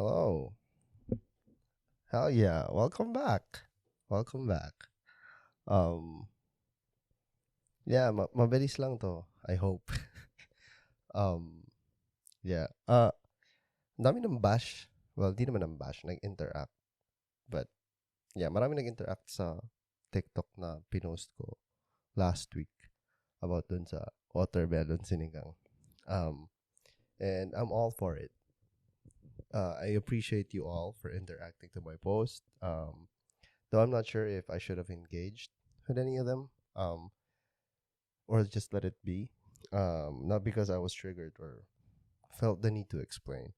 Hello. Hell yeah. Welcome back. Welcome back. Um yeah, mabilis lang to. I hope. um yeah. Dami ng bash. Well, di naman ng bash, nag-interact. But yeah, marami nag-interact sa TikTok na pinost ko last week about dun sa watermelon sinigang. Um and I'm all for it. I appreciate you all for interacting to my post. Though I'm not sure if I should have engaged with any of them. Or just let it be. Not because I was triggered or felt the need to explain.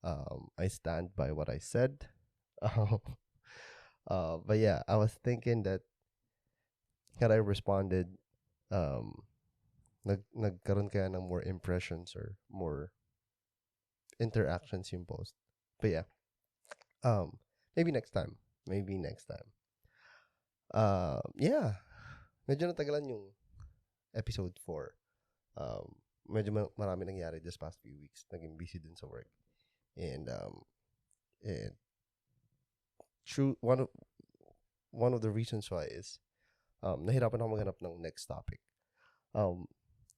I stand by what I said. Um, but yeah, I was thinking that had I responded, um, nagkaroon kaya ng more impressions or more interactions yung post. But yeah, um, maybe next time. Maybe next time. Yeah, medyo natagalan yung episode 4. Medyo marami nangyari this past few weeks. Naging busy din sa work. And true one of the reasons why is nahirapan ako maghanap ng next topic. Um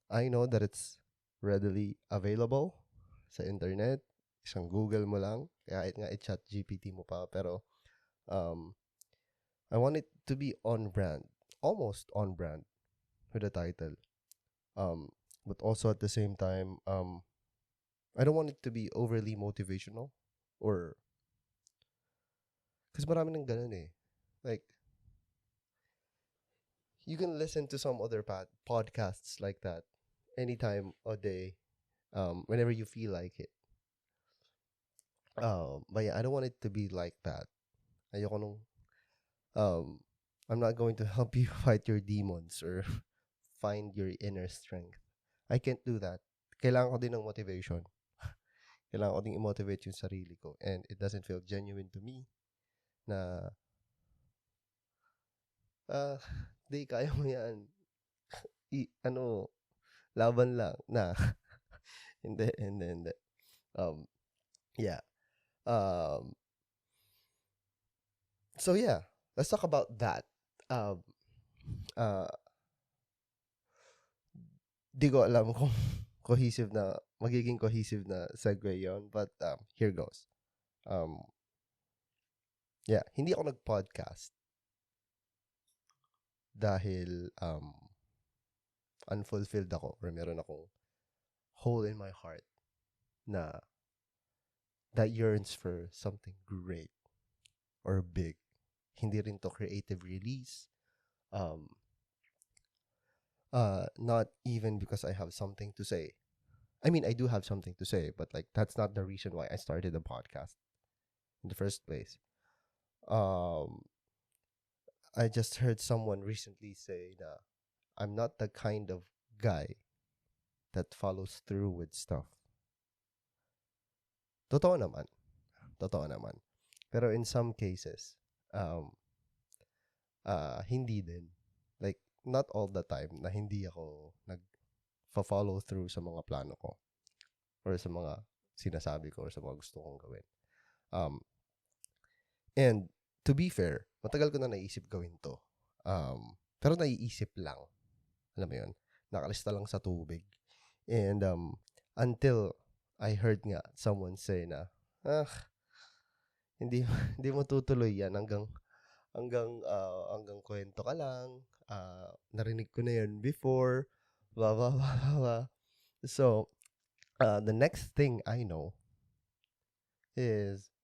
I know that it's readily available sa internet. Isang Google mo lang, kahit nga i-chat GPT mo pa, pero um I want it to be on brand, almost on brand with the title. But also at the same time, I don't want it to be overly motivational or kasi marami ng ganun eh. Like, you can listen to some other podcasts like that anytime a day, whenever you feel like it. But yeah, I don't want it to be like that. Ayoko nung, um, I'm not going to help you fight your demons or find your inner strength. I can't do that. Kailangan ko din ng motivation. Kailangan ko din i-motivate yung sarili ko. And it doesn't feel genuine to me na, ah, di, kaya mo yan. Laban lang. Na. Hindi. Um, yeah. Um, so yeah, let's talk about that. Um, uh, di ko alam kung magiging cohesive na segue yon, but here goes. Um, yeah, hindi ako nag-podcast dahil unfulfilled ako or meron akong hole in my heart na that yearns for something great or big. Hindi rin to creative release. Um, not even because I have something to say. I mean, I do have something to say, but like that's not the reason why I started the podcast in the first place. Um, I just heard someone recently say that I'm not the kind of guy that follows through with stuff. Totoo naman. Totoo naman. Pero in some cases, um, hindi din. Like, not all the time na hindi ako nag-follow through sa mga plano ko or sa mga sinasabi ko or sa mga gusto kong gawin. And to be fair, matagal ko na naisip gawin to. Pero naiisip lang. Alam mo yun? Nakalista lang sa tubig. And until I heard nga someone say na, hindi hindi mo tutuloy yan hanggang kwento ka lang. Narinig ko na yan before. Blah, blah, blah, blah, blah. So, the next thing I know is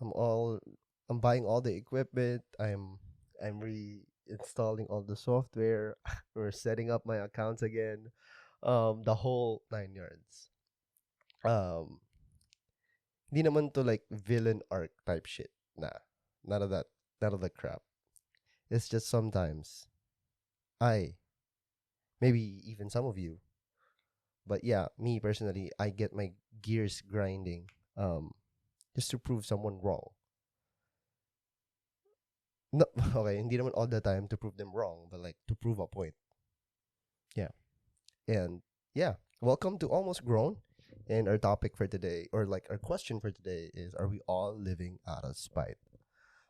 I'm buying all the equipment. I'm reinstalling all the software. We're setting up my accounts again. The whole 9 yards. Um, Hindi naman to like villain arc type shit. Nah, none of that. None of the crap. It's just sometimes maybe even some of you, but yeah, me personally, I get my gears grinding, just to prove someone wrong. No, okay, hindi naman all the time to prove them wrong, but like to prove a point. Yeah. And yeah, welcome to Almost Grown. And our topic for today, or like our question for today, is: Are we all living out of spite?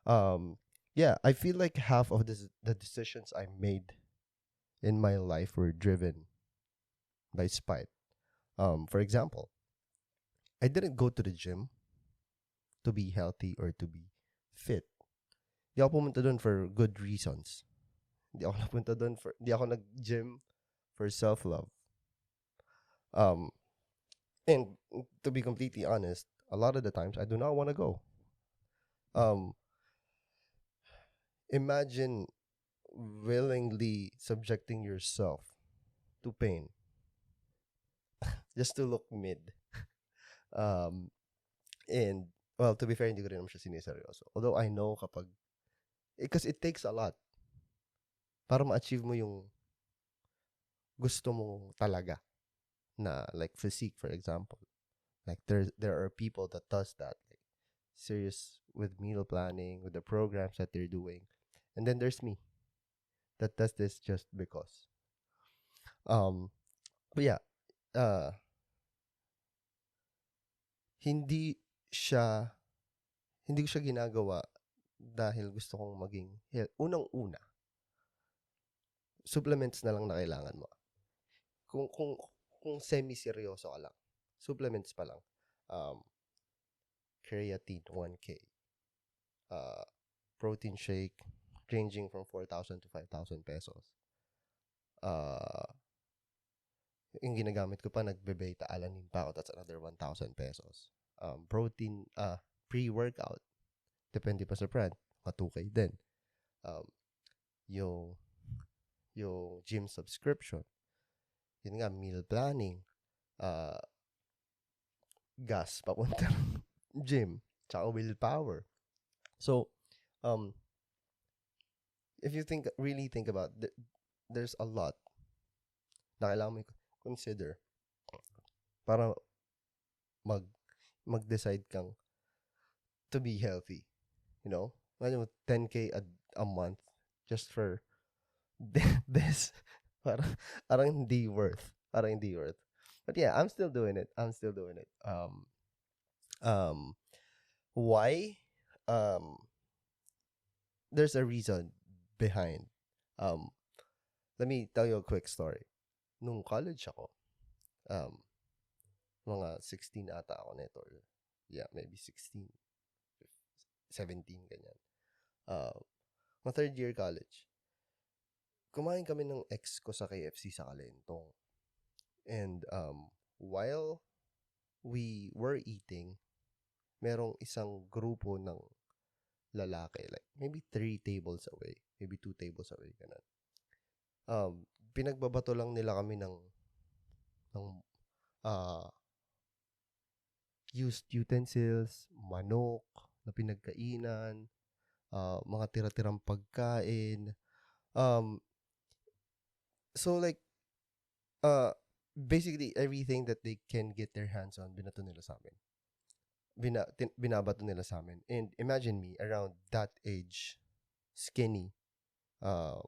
Um, yeah, I feel like half of the decisions I made in my life were driven by spite. For example, I didn't go to the gym to be healthy or to be fit. Di ako pumunta doon for good reasons. Di ako napunta doon for, di ako nag-gym for self-love. Um, and to be completely honest, a lot of the times I do not want to go. Um, Imagine willingly subjecting yourself to pain just to look mid. Um, and, well, to be fair, hindi ko rin naman siya siniseryoso. Although I know kapag, because it takes a lot para ma-achieve mo yung gusto mo talaga na, like physique, for example. Like there are people that does that, like serious with meal planning, with the programs that they're doing. And then there's me that does this just because. Um, but yeah, uh, hindi siya, hindi ko siya ginagawa dahil gusto kong maging unang-una, supplements na lang na kailangan mo. Kung semi-seryoso ka lang, supplements pa lang. Um, Creatine 1K, protein shake ranging from 4,000 to 5,000 pesos. Yung ginagamit ko pa, nagbe-beta alanin pa ako, that's another 1,000 pesos. Protein, pre-workout, depende pa sa brand, mga 2K din. Um, yung, yung gym subscription, yun nga, meal planning, uh, gas papunta ng gym, tsaka willpower. So, um, if you really think about, there's a lot na kailangan mo consider para mag-decide kang to be healthy. You know? Imagine mo, 10K a month just for this. Parang hindi worth. Parang hindi worth. But yeah, I'm still doing it. Why? There's a reason behind. Um, Let me tell you a quick story. Nung college ako, um, mga 16 ata ako nito. Yeah, maybe 16, 17, ganyan. Mga third year college. Kumain kami ng ex ko sa KFC sa Kalentong. And while we were eating, merong isang grupo ng lalaki, like maybe 3 tables away, maybe 2 tables away, ganun. Pinagbabato lang nila kami ng uh, used utensils, manok na pinagkainan, mga tira-tirang pagkain. So like, basically everything that they can get their hands on, binato nila sa amin. Binabato nila sa amin. And imagine me, around that age, skinny,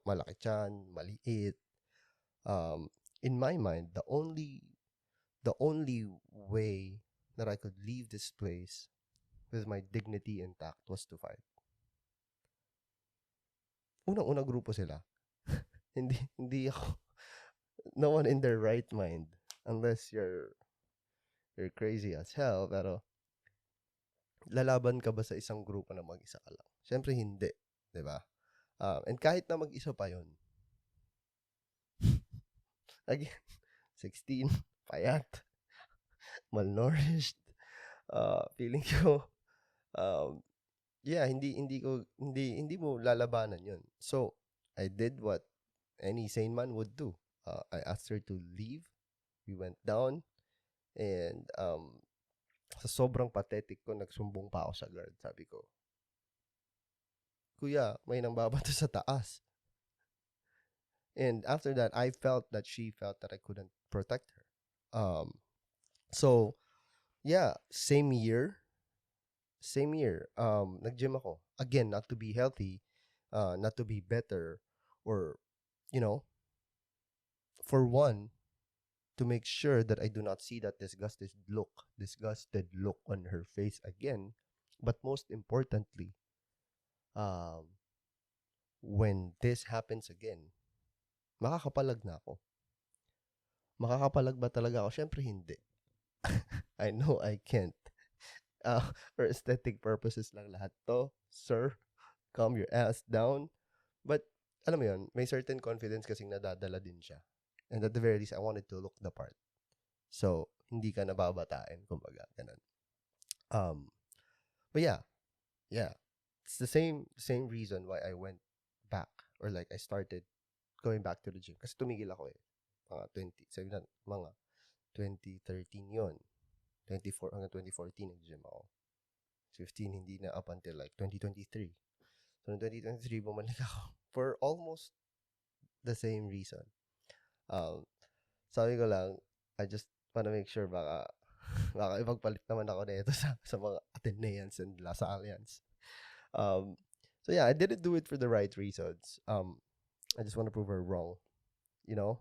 malaki tiyan, maliit. In my mind, the only way that I could leave this place with my dignity intact was to fight. Unang-una grupo sila. hindi ako, no one in their right mind, unless you're crazy as hell, pero lalaban ka ba sa isang grupo na mag-isa ka lang? Siyempre hindi, 'di ba? And kahit na mag-isa pa 'yon. Again, 16, payat, malnourished. Feeling ko yeah, hindi mo lalabanan 'yon. So, I did what any sane man would do. I asked her to leave. We went down, and sa sobrang pathetic ko, nagsumbong pa ako sa guard. Sabi ko, "Kuya, may nang babato sa taas." And after that, I felt that she felt that I couldn't protect her. So yeah, same year, nag-gym ako. Again, not to be healthy, not to be better, or, you know, for one, to make sure that I do not see that disgusted look on her face again. But most importantly, um, when this happens again, makakapalag na ako. Makakapalag ba talaga ako? Syempre hindi. I know I can't. For aesthetic purposes lang lahat to, sir. Calm your ass down. But, alam mo yun, may certain confidence kasing nadadala din siya. And at the very least, I wanted to look the part. So, hindi ka nababatain, kumbaga, ganun. But yeah. It's the same reason why I went back, or like I started going back to the gym. Kasi tumigil ako eh. Mga 2013 yun. 24 hanggang 2014 nag-gym ako. 15 hindi na, up until like 2023. So, in 2023, bumalik ako for almost the same reason. Sabi ko lang, I just wanna make sure baka ipagpalit naman ako na ito sa mga Ateneans and LaSallians. So yeah, I didn't do it for the right reasons. I just want to prove her wrong. You know?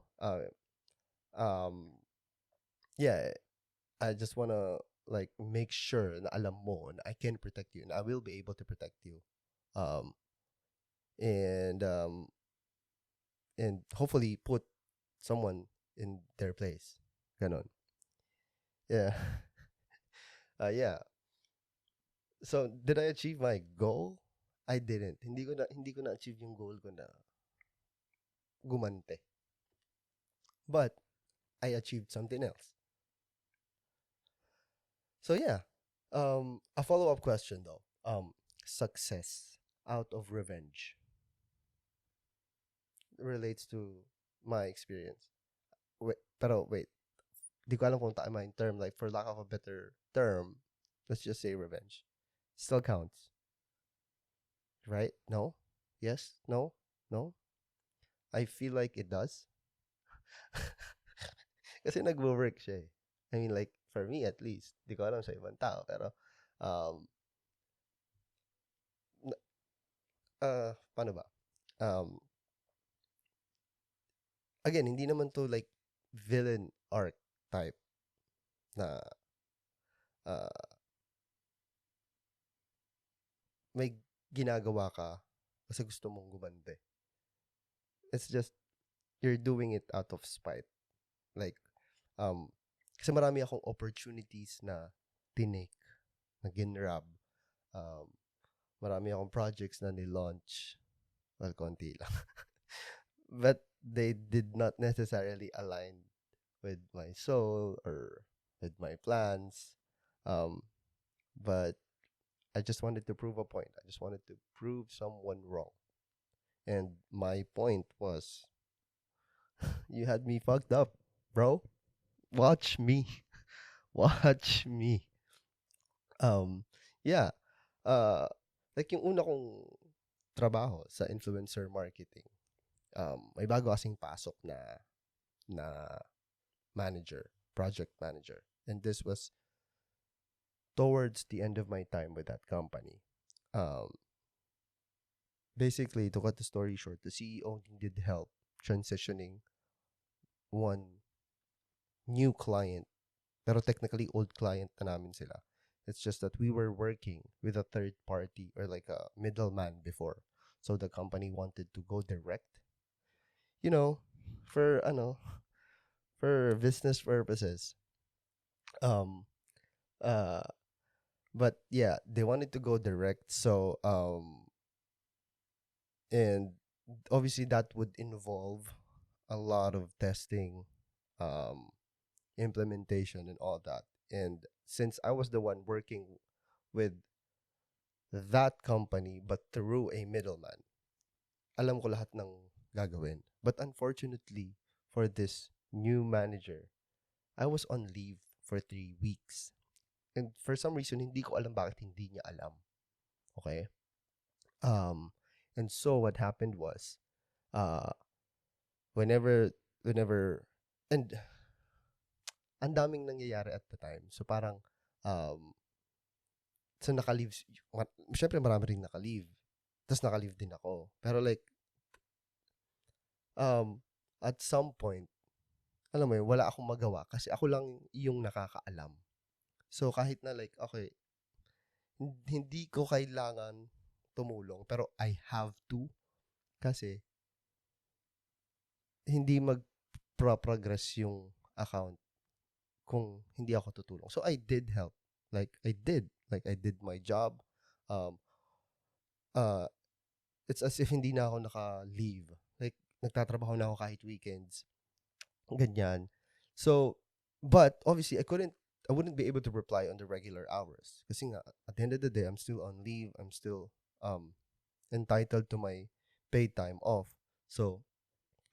Yeah, I just want to like make sure na alam mo na I can protect you and I will be able to protect you. And hopefully put someone in their place. Ganon. Yeah. Yeah. So, did I achieve my goal? I didn't. Hindi ko na achieve yung goal ko na gumante. But I achieved something else. So yeah. A follow-up question though. Success out of revenge relates to my experience. Wait. Di ko alam kung tama yung term. Like, for lack of a better term, let's just say revenge. Still counts. Right? No? Yes? No? No? I feel like it does. Kasi nagwo-work siya eh. I mean, like, for me at least, di ko alam sa ibang tao, pero, paano ba? Again, hindi naman to like villain arc type na may ginagawa ka kasi gusto mong gumante. It's just, you're doing it out of spite. Like, kasi marami akong opportunities na tinake, na ginrab. Marami akong projects na ni-launch. Well, konti lang. But they did not necessarily align with my soul or with my plans. But I just wanted to prove a point. I just wanted to prove someone wrong. And my point was, you had me fucked up, bro. Watch me. Watch me. Yeah. Like yung una kong trabaho sa influencer marketing. May bago kasing pasok na manager, project manager. And this was towards the end of my time with that company. Basically, to cut the story short, the CEO needed help transitioning one new client. Pero technically, old client na namin sila. It's just that we were working with a third party or like a middleman before. So the company wanted to go direct. You know, for business purposes. But yeah, they wanted to go direct. So and obviously that would involve a lot of testing, implementation and all that. And since I was the one working with that company but through a middleman, alam ko lahat ng gagawin. But unfortunately for this new manager, I was on leave for 3 weeks. And for some reason, hindi ko alam bakit hindi niya alam. Okay? And so what happened was, whenever, and ang daming nangyayari at the time. So parang, so naka-leave, syempre marami rin naka-leave. Tapos naka-leave din ako. Pero like, at some point, alam mo yun, wala akong magawa kasi ako lang yung nakakaalam. So, kahit na like, okay, hindi ko kailangan tumulong, pero I have to kasi hindi mag-progress yung account kung hindi ako tutulong. So, I did help. Like, I did. Like, I did my job. Um, uh, it's as if hindi na ako naka-leave. Like, nagtatrabaho na ako kahit weekends. Ganyan. So, but obviously, I wouldn't be able to reply on the regular hours. Kasi nga, at the end of the day, I'm still on leave. I'm still entitled to my paid time off. So,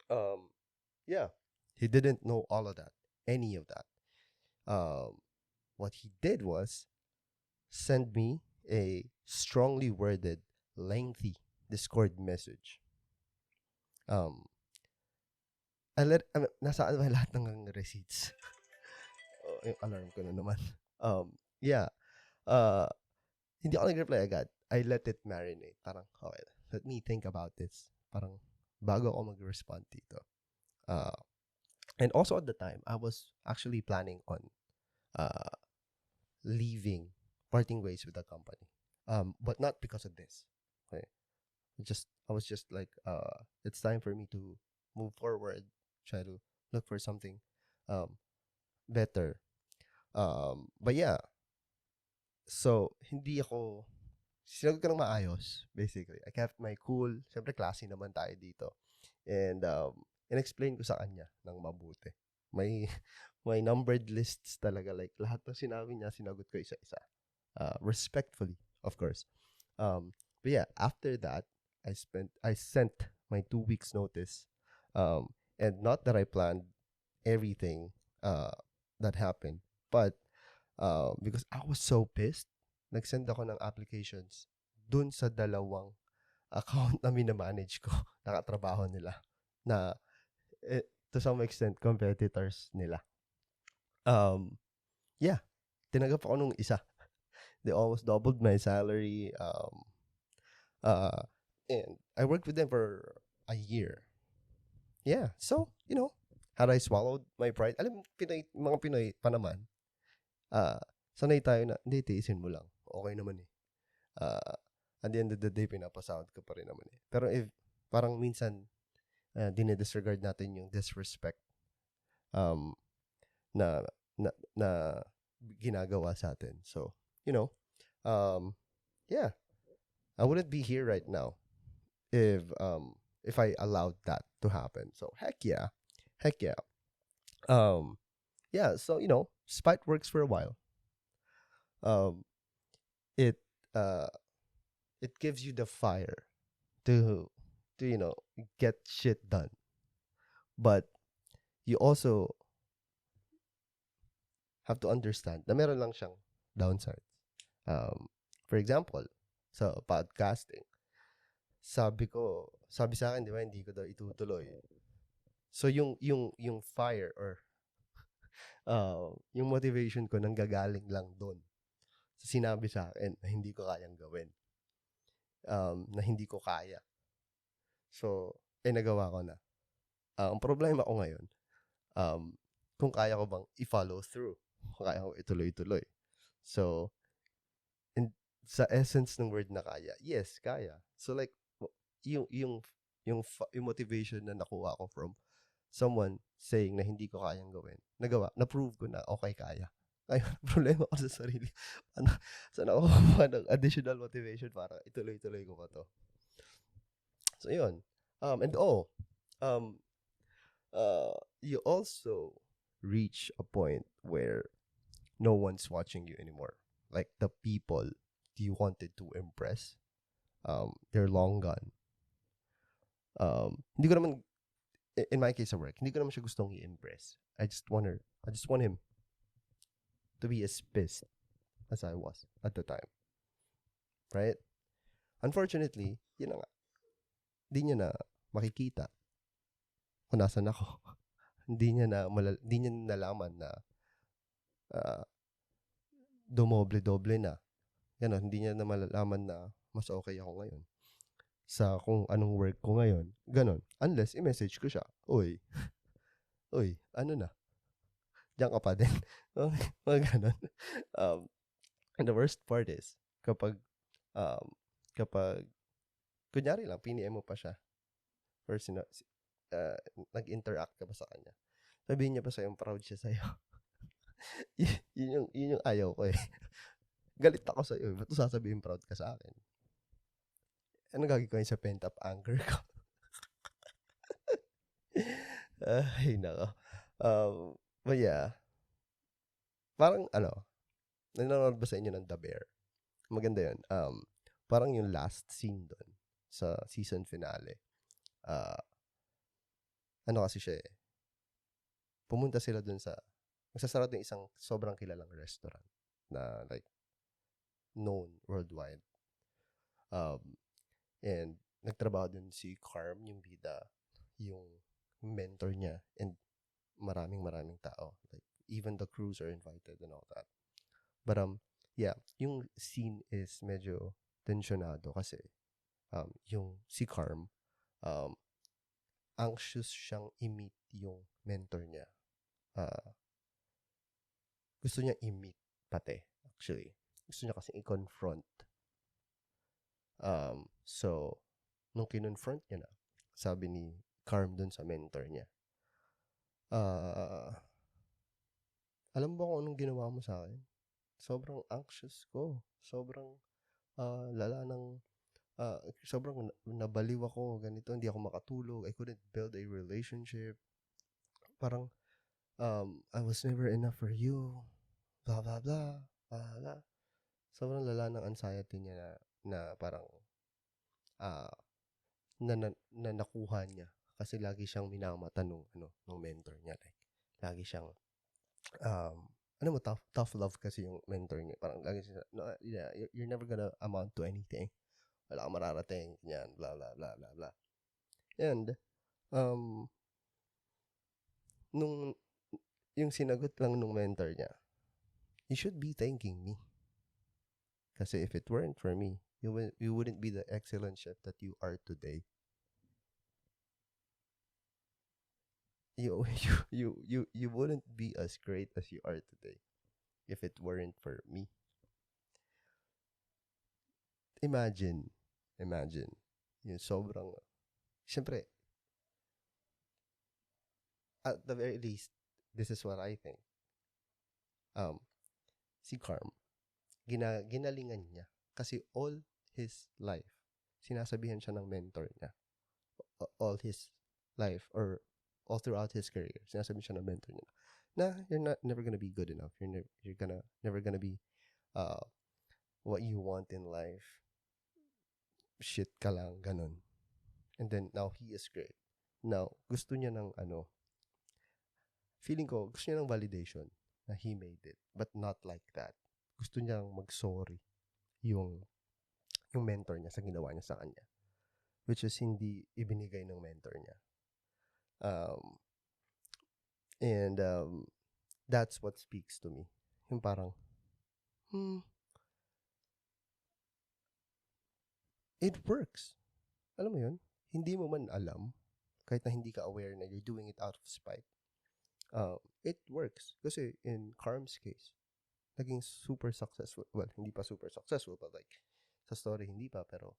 um, yeah, he didn't know all of that, any of that. Um, what he did was send me a strongly worded, lengthy Discord message. Nasaan ba lahat ng receipts? Oh, yung alarm ko na naman. Yeah. Uh, hindi ako nag-reply agad. I let it marinate. Parang, okay, let me think about this. Parang, bago ako mag-respond dito. And also at the time, I was actually planning on uh, leaving, parting ways with the company. But not because of this. Okay. I was just like, it's time for me to move forward, try to look for something better. But yeah, so hindi ako sinagot ko ng maayos, basically. I kept my cool. Siyempre, classy naman tayo dito. And in-explain ko sa kanya ng mabuti. May may numbered lists talaga. Like, lahat ng sinabi niya, sinagot ko isa-isa. Respectfully, of course. But yeah, after that, I sent my 2 weeks notice. And not that I planned everything that happened, but because I was so pissed, nag-send ako ng applications dun sa dalawang account na minamanage ko, nakatrabaho nila, na to some extent, competitors nila. Yeah, tinanggap ako nung isa. They almost doubled my salary. And I worked with them for a year. Yeah, so, had I swallowed my pride, alam mo, mga Pinoy pa naman, sanay tayo na, hindi, tiisin mo lang. Okay naman eh. At the end of the day, pinapasahod ka pa rin naman eh. Pero if, parang minsan, dinidisregard natin yung disrespect um, na, na ginagawa sa atin. So, yeah, I wouldn't be here right now if I allowed that to happen. So, heck yeah. Yeah, so, spite works for a while. Um, it uh, it gives you the fire to get shit done. But you also have to understand na meron lang siyang downsides. For example, sa podcasting, sabi sa akin, di ba, hindi ko daw itutuloy. So yung fire or yung motivation ko nanggagaling lang doon. So sinabi sa akin na hindi ko kayang gawin. Na hindi ko kaya. So, nagawa ko na. Ang problema ko ngayon, kung kaya ko bang i-follow through, kung kaya ko ituloy-tuloy. So, sa essence ng word na kaya, yes, kaya. So like, yung motivation na nakuha ko from someone saying na hindi ko kayang gawin, na-prove ko na okay, kaya. Ay, problema ko sa sarili. Saan ako kukuha ng additional motivation para ituloy-tuloy ko pa to. So, yun. You also reach a point where no one's watching you anymore. Like, the people you wanted to impress, they're long gone. Hindi ko naman, in my case of work, hindi ko naman siya gustong i-impress. I just want him to be as pissed as I was at the time. Right? Unfortunately, yun na nga. Hindi niya na makikita kung nasan ako. Hindi niya nalaman na dumoble-doble na. Ganon, hindi niya na malalaman na mas okay ako ngayon sa kung anong work ko ngayon. Ganon. Unless i-message ko siya, uy, uy, ano na, diyan ka pa din. Mga ganun. Um, and the worst part is, kapag, um, kapag, kunyari lang, PNM mo pa siya, or uh, nag-interact ka pa sa kanya, sabihin niya pa sa'yo, proud siya sa'yo. Yun yung ayaw ko eh. Galit ako sa'yo eh. Ba't mo sasabihin proud ka sa akin? Ano gagawin sa pent-up anger ko? Ay, nako. But yeah, parang ano, nanonood ba sa inyo ng The Bear? Maganda yun. Parang yung last scene doon sa season finale. Uh, ano kasi siya eh. Pumunta sila doon sa, magsasarado ng isang sobrang kilalang restaurant na like known worldwide. And nagtrabaho dun si Carm, yung bida, yung mentor niya, and maraming tao. Like, even the crews are invited and all that. But, yeah, yung scene is medyo tensionado kasi, yung si Carm, um, anxious siyang i-meet yung mentor niya. Gusto niya i-meet pati, actually. Gusto niya kasi i-confront. So, nung kinonfront niya na, sabi ni Carm dun sa mentor niya, ah, alam mo ba kung anong ginawa mo sa akin? Sobrang anxious ko. Sobrang lala ng, sobrang nabaliw ako, ganito, hindi ako makatulog. I couldn't build a relationship. Parang, I was never enough for you. Blah, blah, blah. Blah, blah. Sobrang lala ng anxiety niya na parang, ah, na nakuha niya. Kasi lagi siyang minamata nung mentor niya. Like, lagi siyang, um, ano mo, tough love kasi yung mentor niya. Parang lagi siya, no, yeah, you're never gonna amount to anything. Wala kang mararating, yan, blah, blah, blah, blah, blah. And, um, nung, yung sinagot lang nung mentor niya, you should be thanking me. Kasi if it weren't for me, you wouldn't be the excellent chef that you are today. You, you wouldn't be as great as you are today if it weren't for me. Imagine, yung sobrang, syempre, at the very least, this is what I think. Si Carm, ginalingan niya. Kasi all his life, sinasabihan siya ng mentor niya. All his life, or all throughout his career, sinasabihan siya ng mentor niya na you're never gonna be good enough. You're never gonna be uh, what you want in life. Shit ka lang, ganun. And then, now he is great. Now, gusto niya ng feeling ko, gusto niya ng validation na he made it. But not like that. Gusto niyang mag-sorry yung mentor niya sa ginawa niya sa kanya. Which is hindi ibinigay ng mentor niya. And that's what speaks to me. Yung parang, it works. Alam mo yun? Hindi mo man alam, kahit na hindi ka aware na you're doing it out of spite. It works. Kasi in Carm's case, naging super successful. Well, hindi pa super successful, but like, sa story, hindi pa. Pero,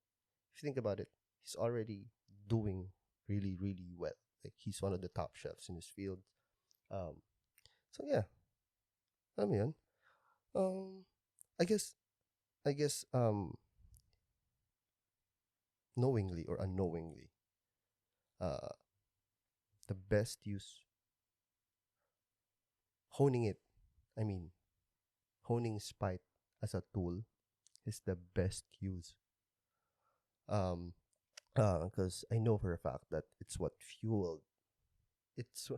if you think about it, he's already doing really, really well. Like, he's one of the top chefs in his field. So, yeah. Alam mo yun? I guess, knowingly or unknowingly, the best use, honing it, I mean, honing spite as a tool is the best use. Because I know for a fact that it's what fueled, it's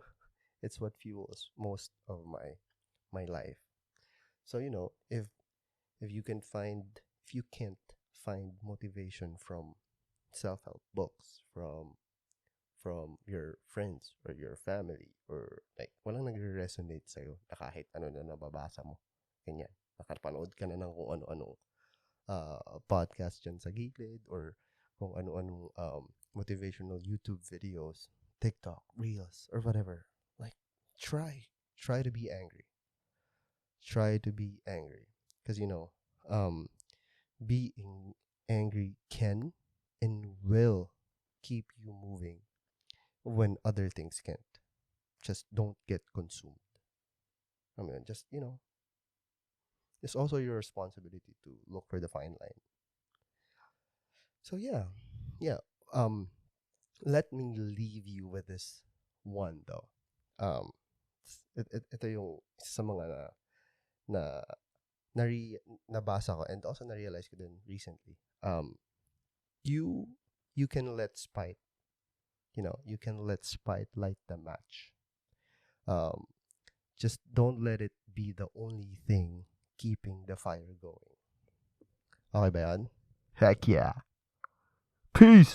it's what fuels most of my life. So if you can find, if you can't find motivation from self-help books, from your friends or your family, or like walang nagre-resonate sa'yo na kahit ano na nababasa mo, ganyan, nakapanood ka na ng kung ano-anong podcast dyan sa gilid, or kung ano-anong motivational YouTube videos, TikTok, Reels, or whatever. Like, try to be angry. Try to be angry. Because, um, being angry can and will keep you moving when other things can't. Just don't get consumed. I mean, just, it's also your responsibility to look for the fine line. So yeah. Um, let me leave you with this one though. Um, ito yung isa sa mga na nari nabasa ko and also na-realize ko din recently. You you can let spite, you can let spite light the match. Um, just don't let it be the only thing keeping the fire going. Okay ba yan? Heck yeah. Peace!